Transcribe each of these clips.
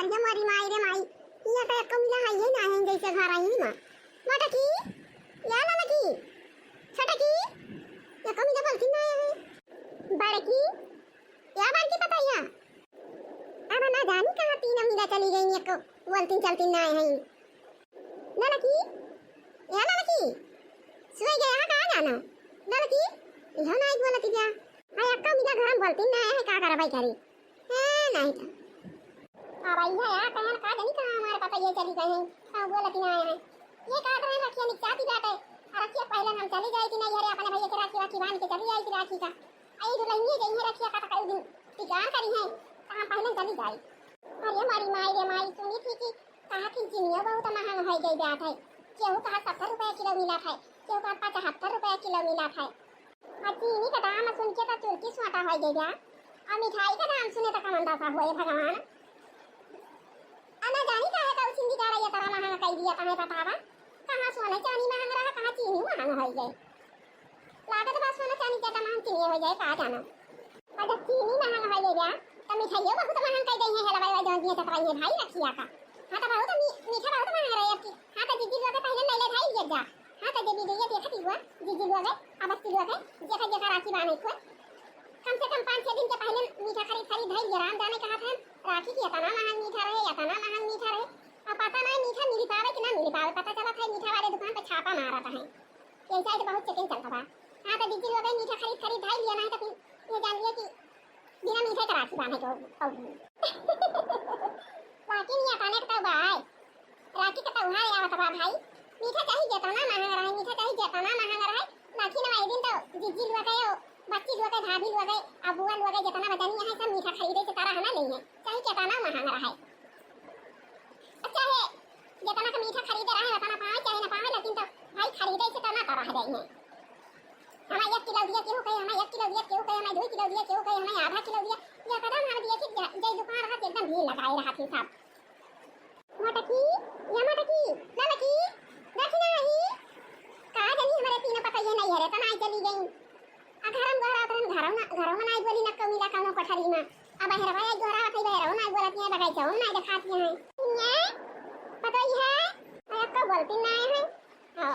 अरे मारी माई रे माई या काय कमीला हाय ना आहे जैसे घर आई मा मोटा की या ना की छोटा की या कमीला बोलती ना है बड़े की या बार की पता या अब ना जानी कहां तीन अमीरा चली गई एक बोलती चलती ना है ना की या ना की सोई गया कहां जाना ना की यह ना बोलती क्या हाय अक्का मिला घर में बोलती ना है का करा भाई करी है नहीं था अब आई है यार कहन का नहीं कहां हमारे पापा ये चली गई हैं का बोलती ना है ये का रहे रखिए निकचा पी जाते रखिए पहले हम चली जाई थी ना यार अपने भैया के राखी राखी बांध के चली आई थी राखी का आई तो लइए गई है रखिए का कई दिन टिकान करी है कहां पहले चली जाई अरे मारी माई रे माई सुनी थी कि कहा कि जिनिया बहुत महंगा हो गई बात है केहू कहा 70 रुपए किलो मिला है केहू कहा 75 रुपए किलो मिला है चीनी का दाम सुन के तो चुरकी स्वाटा हो गई जा और मिठाई का दाम सुने तो कमंदा सा होए भगवान अना जानी का है का सिंधी का ये तरह महंगा कह दिया कहां बतावा कहां सोना चांदी महंगा रहा कहां चीनी महंगा हो गई लागत बस सोना चांदी ज्यादा महंगा चीनी हो जाए का जाना अगर चीनी महंगा हो गया तो मिठाइयों बहुत महंगा कह गई है हलवाई वाली जो दिए चटवाई है भाई रखिया का हां तो बहुत मीठा बहुत महंगा रहा है हां तो दीदी लोग पहले ले ले भाई जा हां तो दीदी ये देखती हुआ दीदी लोग अब बच्ची लोग जगह जगह राखी बांधे को कम से कम 5-6 दिन के पहले मीठा खरीद भाई राम जाने कहा था राखी की इतना महंगा मीठा रहे इतना महंगा मीठा रहे अब पता नहीं मीठा मिल पावे कि ना मिल पावे पता चला था मीठा वाले दुकान पे छापा मारा था ऐसा तो बहुत चेकिंग चलता था हां तो दीदी लोग मीठा खरीद भाई लिया नहीं तो फिर ये जान लिया कि बिना मीठे का राखी बांधे तो राखी नहीं आता ने तो भाई राखी का त्योहार आया था भाई मीठा चाहिए जितना महंगा रहे मीठा चाहिए जितना महंगा रहे राखी ना दिन तो दीदी लोग गए बच्ची लोग गए भाभी लोग गए अबुआ लोग गए जितना बदनी है सब मीठा खरीदे से तारा हना नहीं है चाहे कितना महंगा रहा है अच्छा है जितना का मीठा खरीदे रहे उतना पाए चाहे ना पाए लेकिन तो भाई खरीदे से तना तरह गई है हमें 1 किलो दिया क्यों कहे हमें 1 किलो दिया क्यों कहे हमें 2 किलो दिया क्यों कहे हमें आधा किलो दिया या कदम हम दिए कि जय दुकान रहा एकदम भीड़ लगाए रहा थी सब मटकी या मटकी ललकी देखना ही कहा जानी हमारे तीन पता ये नहीं है रे तना चली गई घरों में नहीं बोली न कमीला कामों कोठरी में अब हेरवा गोरा कई बेरो ना बोलती है लगाई जाओ ना दिखाती है ये पता ही है मैं आपको बोलती नहीं है हां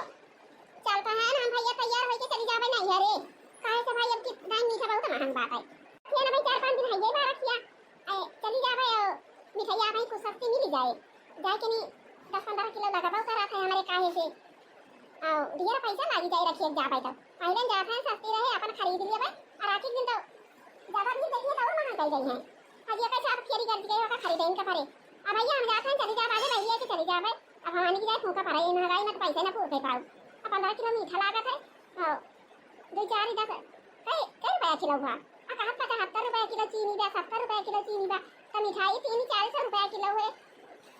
चलता है ना भैया तैयार होके चली जावे नहीं है रे काहे से भाई अब की दाई मीठा बहुत महंगा बात है ये ना भाई 4-5 दिन है ये बात किया चली जावे मिठाई भाई को सस्ती मिल जाए जाए कि नहीं 10-15 किलो लगाओ करा था हमारे काहे से दिया पैसा लागी जाए रखिए जा पाए तो पहले जाता है सस्ती रहे अपन खरीद लिया भाई और आखिर दिन तो ज्यादा भी देखिए तो महंगा कह गई है आज ये कैसे आप फेरी कर दिए होगा खरीदें इनका परे अब भैया हम जाते हैं चली जा बाजे भैया के चली जा भाई अब हमारी की जाए फूका पड़े महंगाई में तो पैसे ना पूछे पाओ अब 15 किलो मीठा लागत है 2-4 10 कई रुपया किलो हुआ अब कहा 75 रुपया किलो चीनी बा 70 रुपया किलो चीनी बा तो मिठाई 300-400 रुपया किलो है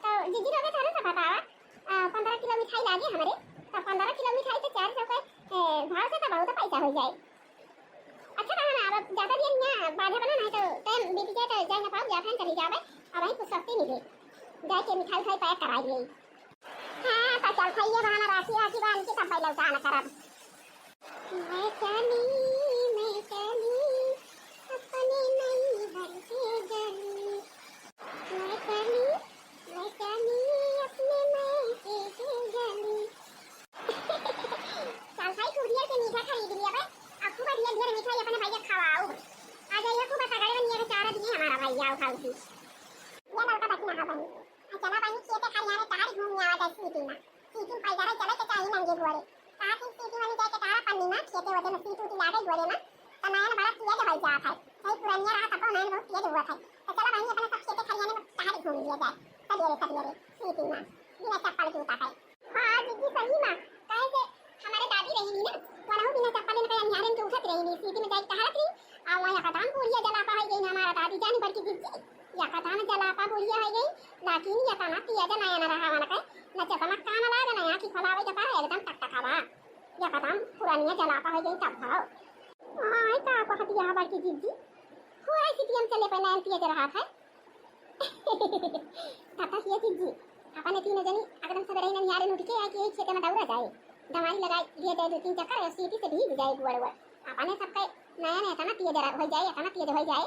तो दीदी लोग थारे से बतावा 15 किलो मिठाई लागे हमारे तो 15 किलो मिठाई तो 400 रुपए भाव से तो बहुत पैसा हो जाए अच्छा कहा ना अब ज्यादा दिन ना बाधा बना नहीं तो टाइम बीत जाए तो जाए ना पाओ जाते हैं चली जावे अब वहीं कुछ सस्ती मिले जाए के मिठाई खाई पैक करा ली हां तो चल खाइए बहाना राखी राखी बांध के तब पहले उठाना करब मैं चली अपने नहीं घर से गली मैं चली अपने मायके से गली चल भाई कुड़िया के मीठा खरीद लिया भाई आपको बढ़िया ढेर मिठाई अपने भैया खवाओ आ जाइए खूब बता गए बनिए के 4 दिन हमारा भैया उठाओ थी ये लड़का बचना है भाई चला भाई खेते खरियाने तार घूमने आवा जाए सीटी पाई जा रहे चले के चाहिए नंगे गोरे साथ ही सीटी वाली जाके तारा पन्नी ना खेते होते में सीटी उठी लागे गोरे ना तो नया बड़ा किया भाई जा था सही पुरानिया रहा तब नया बहुत किया हुआ था तो चला भाई अपने सब खेते खरियाने में तार घूम लिया जाए सदिये सीटी में बिना चप्पल के उठा है हां दीदी सही में काहे से हमारे दादी रही ना वरहु बिना चप्पल के अन्यारे में उठत रही सीटी में जाके टहलत रही आ वहां का दाम पूरिया जला पा है गई हमारा दादी जान पर की दीदी या कथा में जला पा पूरिया है गई लेकिन या तना किया जा नया ना रहा वाला का न चपना कान लागे ना या की फलावे जता है एकदम टक टकावा या कथा पुरानिया जला पा है गई तब भाव हां का को हटिया बार की दीदी हो ऐसी टीएम चले पे नैन किया जा रहा था तथा ये दीदी अपने तीन जनी एकदम सवेरे ही यारे उठ के आके एक खेत में दौड़ा जाए दवाई लगाई लिए दे 2-3 चक्कर और सीटी से भीग जाए गुड़ अपने सबका नया नया तना तीय जरा हो जाए तना तीय हो जाए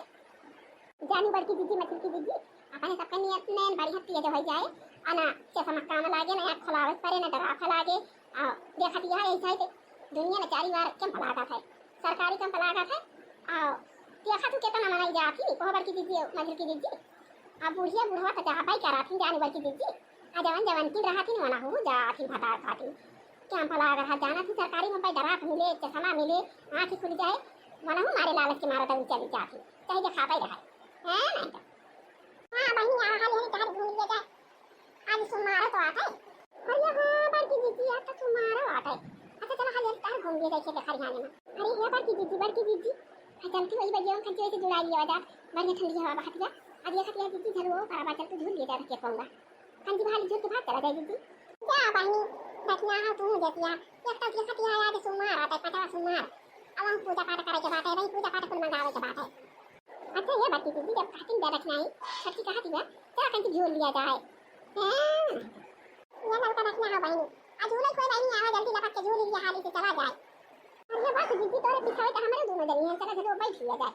जानी बड़की दीदी मछली की दीदी अपने सबका नियर नैन बड़ी हत्ती जो हो जाए आना चश्मा काम लागे ना आँख खोलावे परे ना डरा लागे आ देखत यह ऐसा है दुनिया में चारी बार कैंप लगा है सरकारी कैंप लगा है आ देखा तू कितना मनाई जाती कोहबर की दीजिए मजर की दीजिए आ बुढ़िया बुढ़वा तो जहाँ पाई करा थी जाने की दीजिए आ जवन जवन की रहा थी मना हो जाती भटा खाती कैंप लगा रहा जाना थी सरकारी में पाई डरा मिले चश्मा मिले आँख खुल जाए मना हो मारे लालच के मारा तो चली जाती चाहे जो खाता ही रहा है नहीं तो हाँ बहनी यहाँ हाल यही कहाँ घूम लिया जाए आज तुम्हारा तो आता है अरे हाँ बड़की दीदी आज तो तुम्हारा आता है अच्छा चलो हाल यही कहाँ घूम लिया जाए खेत खरियाने में अरे ये बड़की दीदी चलती वही बजियों खंचे से जुड़ा लिया जा बढ़िया ठंडी हवा बहत जा अब ये खतिया दीदी चलो पारा चल तो झूल लिया जा के पाऊंगा खंजी भाली झूल के भाग चला जाए दीदी क्या बहनी देखिया हाँ तू देखिया एक तो ये खतिया याद सुमार आता है पता सुमार अब हम पूजा पाठ करे के बात है भाई पूजा पाठ कुल मंगावे के बात है अच्छा ये बात दीदी जब खातिन दे रखना है छठी का हतिया चला कंची झूल लिया जाए हैं ये लड़का रखना है बहनी आज झूले कोई नहीं आवा जल्दी लपक के झूल लिया हाली से चला जाए और ये बात दीदी तोरे पिछावे तो हमारे दोनों जनी है चला चलो बैठ लिया जाए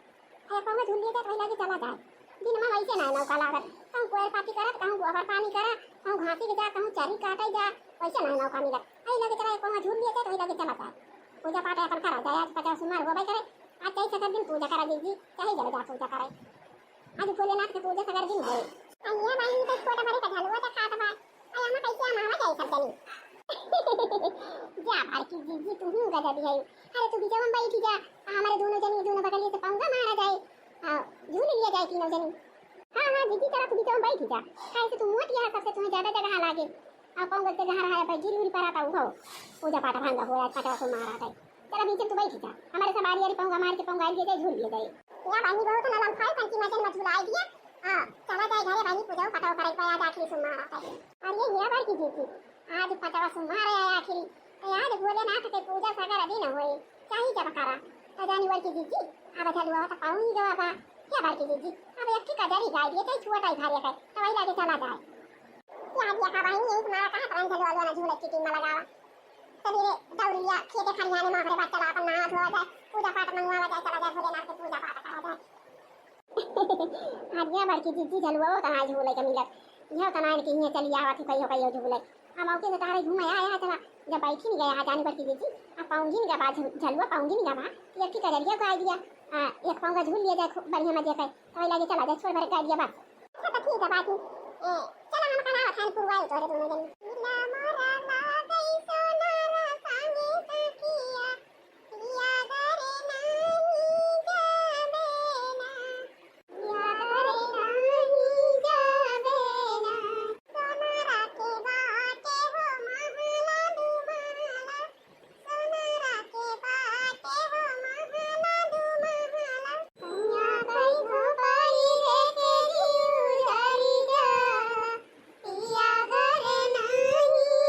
अरे पाँव झूल लिया जाए तो लगे चला जाए दिन में वैसे ना नौका लागत कहूँ कोयल पाती करत कहूँ गोबर पानी करा कहूँ घासी के जा कहूँ चरी काटे जा वैसे ना नौका मिलत आई लगे चला पाँव झूल लिया जाए तो लगे चला जाए पूजा पाठ अपन करा जाए आज 50 उमर हो गई करे आज कई सगर दिन पूजा करा दीजिए चाहे जब जा पूजा करे आज भोलेनाथ के पूजा सगर दिन है अय्या भाई तो छोटा बड़े का झलवा तो खाता बा अय्या मैं कैसे मामा जाए सब जनी जा भाई की दीदी तू ही गदा दी है अरे तू बीच में बैठी जा हमारे दोनों जनी दोनों बगल से पाऊंगा मारा जाए हां झूल लिया जाए तीनों जनी हां हां दीदी तरह तू बीच में बैठी जा कैसे तू मोटी है सबसे तुम्हें ज्यादा जगह लागे अब पाऊंगा के जहां रहा है भाई गिरवी पर आता उठाओ पूजा पाठ भांगा हो रहा है मारा है चला बीच में तू बैठी जा हमारे सब आरी पाऊंगा मार के पाऊंगा लिए जाए झूल लिए जाए या बानी बहुत ना लम खाए पंची मजन मत झुलाई दिया हां चला जाए घरे बानी पूजा पटाओ करे पाया आखिरी सुमार आता है और ये मेरा बार की दीदी आज 50 सुमार आया आखिरी याद भोलेनाथ के पूजा सगर दिन होए चाही जब करा अजानी बार की दीदी अब चलवा तो पाऊंगी बाबा क्या बार की दीदी अब एक की कदरी गाय दिए तो छुआ टाई भारी है तो वही लागे चला जाए क्या दिया का भाई ये तुम्हारा कहां तरन चलो वाला झूले की टीम में लगावा सवेरे दौड़िया खेते खरियाने में हमारे बच्चा अपन नहा धोआ जाए पूजा पाठ मंगवा जाए चला जाए भोलेनाथ की पूजा पाठ करा जाए आज ये बार की दीदी चलवा कहां झूले के मिलत यह कनान की ये चली आवा थी कहियो झूले हम औके से तारे घूम आया चला जब बैठी नहीं गया जाने पर की दीदी अब पाऊंगी नहीं बा झलवा पाऊंगी नहीं बा ये की करिया को आइडिया एक पाऊंगा झूल लिया जाए बढ़िया मजे कर तो लगे चला जाए छोड़ भर का आइडिया बस अच्छा तो ठीक है बाकी चला हम कना खानपुर वाले तोरे दोनों जन मिला मोरा ला गई सोनारा संगे सखिया लिया करे नहीं जाबेना लिया करे नहीं जाबेना सोनारा के बाटे हो महला दुमाला सोनारा के बाटे हो महला दुमाला कन्या गई हो पाई लेके जीव धरी जा पिया घरे नहीं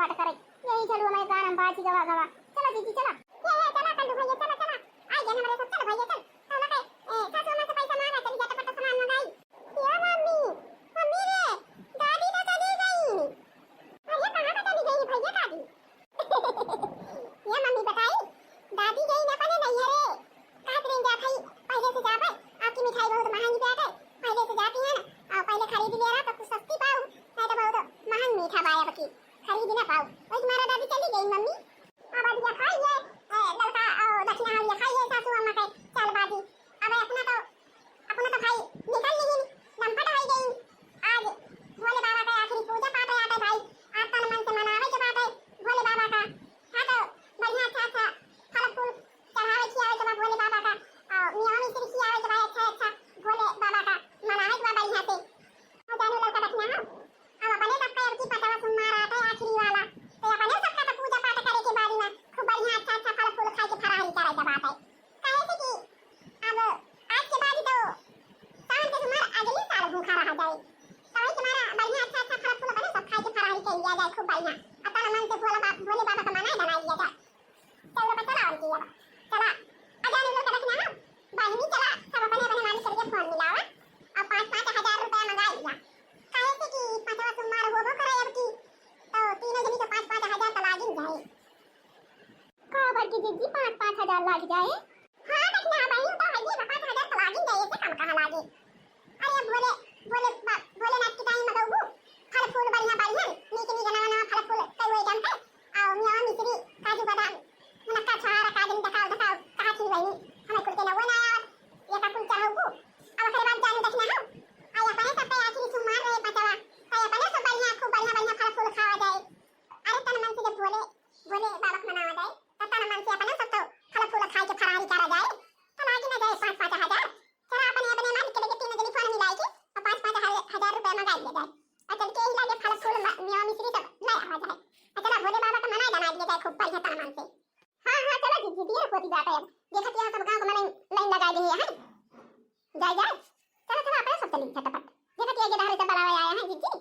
पाठ करे यही चलो मैं गाना बाजी गवा गवा चला दीदी चला ये चला कंडू भैया चला चला आ गया हमारे सब चल भैया चल तो लगे सासू मां से पैसा मांगा चली जाता पट्टा सामान मंगाई ये मम्मी मम्मी रे दादी तो चली गई अरे कहां पे चली गई भैया दादी ये मम्मी बताई दादी गई ना पने नहीं है रे कहां ट्रेन जा भाई पहले से जा भाई आपकी मिठाई बहुत महंगी बैठे पहले से जाती है ना और पहले खरीद ले रहा तो कुछ सस्ती पाओ नहीं तो बहुत महंग मीठा बाया बकी खरीद ना पाओ वही तुम्हारा दादी चली गई मम्मी अब दिया खाइए लड़का और दक्षिणा हरिया खाइए सासू अम्मा के चल बाजी अब अपना तो भाई निकल नहीं लंपट हो गई आज भोले बाबा का आखिरी पूजा पाठ है आता भाई आज तन मन से मनावे के बात है भोले बाबा का हां तो बढ़िया अच्छा फल फूल चढ़ावे खियावे के भोले बाबा का और मियां मिश्री खियावे के भाई अच्छा भोले बाबा का मनावे के बढ़िया से और जाने लड़का दक्षिणा अब अपने तक का की पतावा सुमार आता है आखिरी वाला तो अपने सबका तो पूजा पाठ करे के बाद में खूब बढ़िया अच्छा फल फूल खाए के फरारी करे के बात है काहे से कि अब आज के बाद तो सावन के सुमार अगले साल भूखा रह जाए तो तुम्हारा बढ़िया अच्छा फल फूल बने सब खाए के फरारी कर लिया जाए खूब बढ़िया अपना मन से भोले बाबा का मनाए बना लिया जाए चलो बता और किया चला अजान लोग रखना ना बाहनी चला सब अपने अपने मालिक करके फोन मिलावा और 5-5 हजार रुपया मंगा लिया काहे से कि पतवा सुमार होबो करे अब की तो तीनों जनी तो 5-5 हजार तो लाग ही जाए का बड़की दीदी 5-5 हजार लाग जाए हां देखना भाई तो है जी 5 हजार तो लाग ही जाए से कम कहां लागे अरे भोलेनाथ की टाइम में दो फल फूल बढ़िया बढ़िया नीचे नीचे नवा नवा फल फूल कई हुए जम है और मियां मिश्री काजू बादाम मुनक्का छारा काजू दकाओ कहा थी वही हमें कुल के ना वो ना ये का कुल चाहू अब फिर बाद जाने देखना हो आया अपने सब पे आखिरी सुमार रहे पतवा आया अपने सब बढ़िया खूब बढ़िया फल फूल खावा जाए अरे तन मन से जब भोले बाबा को मनावा जाए तो तन मन से अपने सब तो फल फूल खाए के फरारी करा जाए तो लागी ना जाए 5-5 हजार चला अपने मालिक के तीनों जनी फोन मिलाई के और 5-5 हजार रुपया मंगा लिया जाए और चल के ही लागे फल फूल मियां मिश्री सब ले आ जाए चला भोले बाबा का मनाए बना लिया जाए खूब बढ़िया तन मन से हां चला जी दिया कोती बात है देखत यहां सब गांव को मनाई लाइन लगा दी है जाए चला अपने सब चली झटपट देखत ये जगह से बलावा आया है जीजी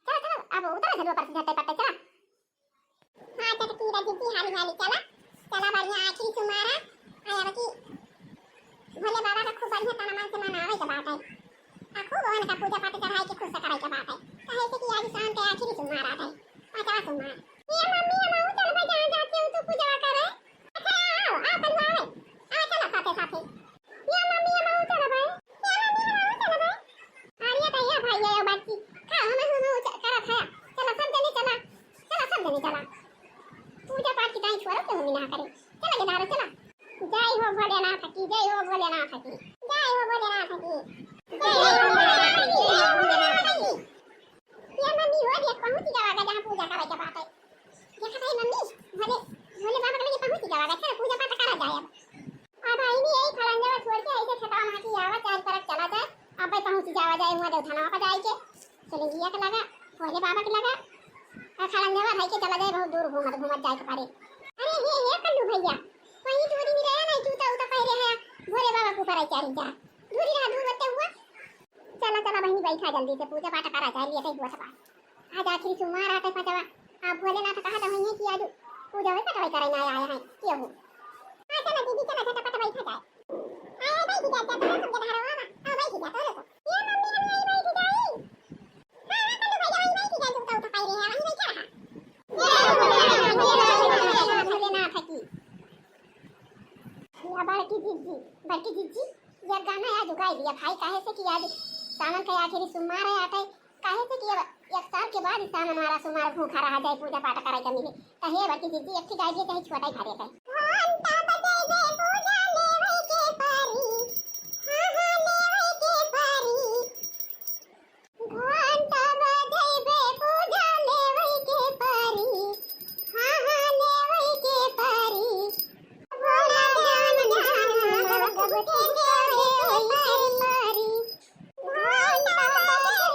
चला अब उतर चलो पर झटपट चला हां चटकी रा जीजी हाली चला बढ़िया आखिरी तुम्हारा आया बकी भोले बाबा का खूब बढ़िया तन मन से मनावे के बात है खूब भगवान का पूजा पाठ चढ़ाई के खुश कराई के बात है कहे से कि आज शाम के आखिरी तुम्हारा है पांचवा तुम्हारा ये मम्मी हम चल भाई जहां जाते हो तो पूजा करे अच्छा आओ कल आओ चलो साथे ये मम्मी हम चल भाई आरिया कहिया भाई ये बाकी खा हम करा खाया चलो सब जने चला पूजा पाठ की टाइम छोड़ो तो हम ना करे चला के दारो चला जय हो भोलेनाथ की जय हो भोलेनाथ की जय हो भोलेनाथ की जय हो भोलेनाथ की ये मम्मी हो देख पहुंच जाएगा जहां पूजा करे के बात है देखा भाई मम्मी भोले बाबा के लगे पहुंच जाएगा चल पूजा पाठ करा जाए अब भाई नहीं यही खड़ंजा छोड़ के ऐसे छटा मां की आवा चार तरफ चला जाए अब भाई पहुंच जावा जाए वहां उठाना का जाए के चले गया के लगा भोले बाबा के लगा और खड़ंजा भाई के चला जाए बहुत दूर घूमत जाए के पारे अरे ये कल्लू भैया वहीं दूरी में रहा नहीं जूता उता पहने है भोले बाबा को ऊपर आई चारी जा दूरी रहा दूर बते हुआ चला बहनी बैठा जल्दी से पूजा पाठ करा जाए लिए कहीं हुआ सब आज आखिरी सुमार आते पचवा आप भोलेनाथ कहा तो वहीं की आज पूजा होई पटवाई करने आया है क्यों हां चला दीदी चला झटपट बैठा जाए आए भाई की जाता तो सब जगह रवा आ भाई की जाता तो ये मम्मी हम यही बैठ जाई हां कल्लू भैया वहीं बैठ जा जूता उता पहने है वहीं बैठा रहा ये भोलेनाथ की या बड़की जीजी ये गाना याद उगाई दिया भाई काहे से कि आज सावन का आखिरी सुमार है आटे काहे से कि एक साल के बाद सावन वाला सुमार भूखा रहा जाए पूजा पाठ कराई का मिले कहे बड़की जीजी एक गाय दिए कहीं छोटा ही खा रहे घंटा बजे पूजा लेवे के पारी हां लेवे के पारी घंटा बजे पूजा लेवे के पारी हां लेवे के पारी भोला जान कब के देवे मारी मारी घंटा बजे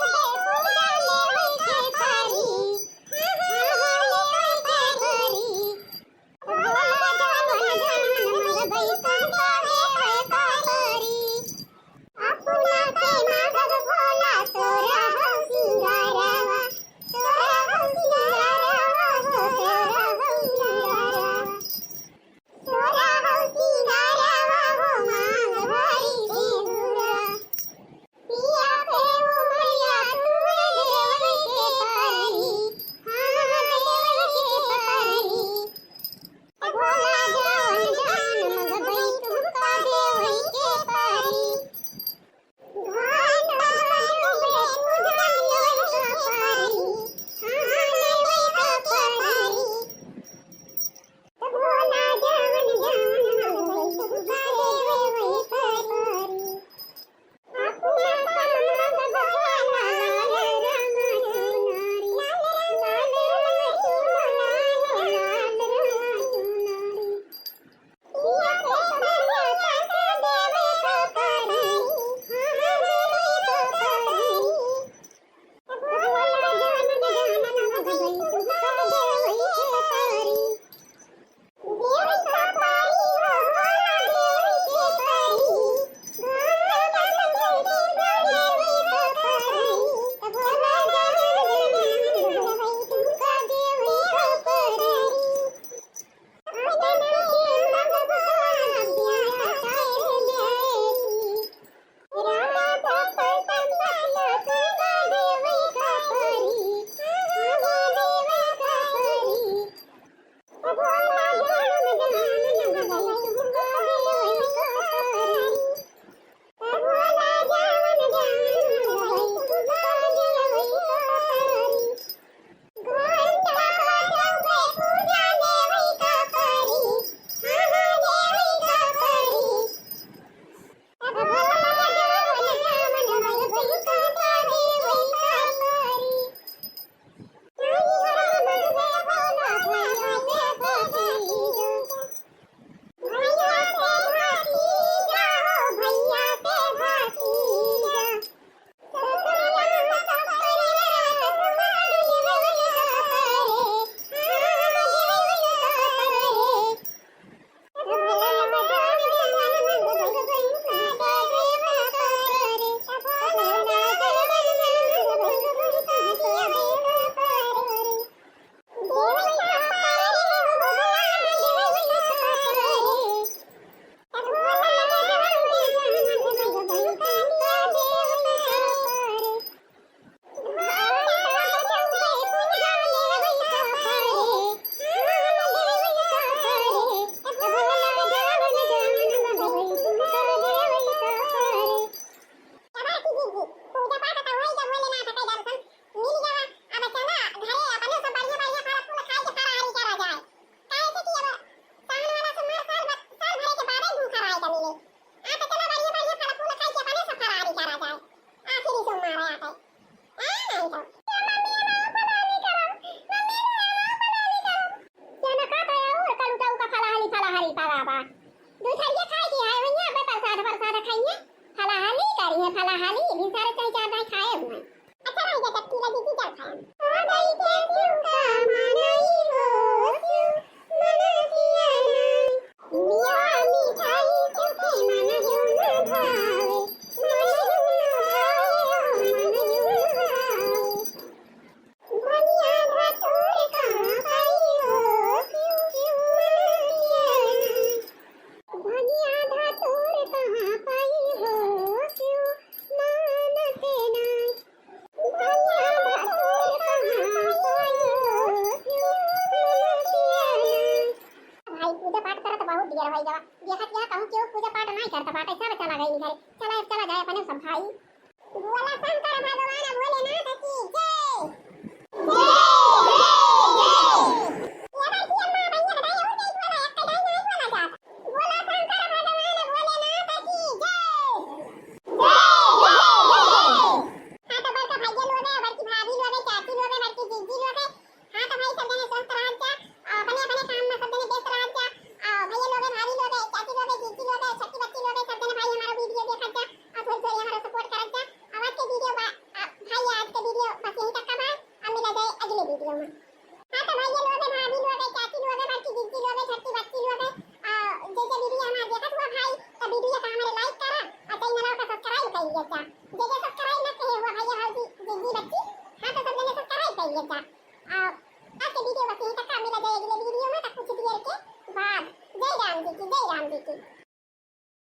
पूजा लेवे के पारी हां लेवे के पारी भोला उल्टा बाबा दूसरा खाए की आए भैया बे प्रसाद खाइए फलाहाली करिए फलाहाली दिन सारे चाय चार बार खाए हुए अच्छा रह गया चटकी लगी थी चल खाए आ गई कैसी का मनाई हो मना दिया नहीं मिया मिठाई चुके मन जो न भावे मन जो न भावे मन जो न भावे भनिया धतूर कहाँ पाई हो भनिया धतूर कहाँ पाई हो मानते नहीं भनिया धतूर कहाँ पाई हो भाई पूजा पाठ करत बहुत देर हो जावा देखत क्या कहूं क्यों पूजा पाठ नहीं करता पाठ ऐसा चला गई घर चला जाए अपने सब भाई बोला शंकर भगवान भोलेनाथ की जय आज के वीडियो बस यहीं तक मिला जाए अगले वीडियो में तक कुछ देर के बाद जय राम जी की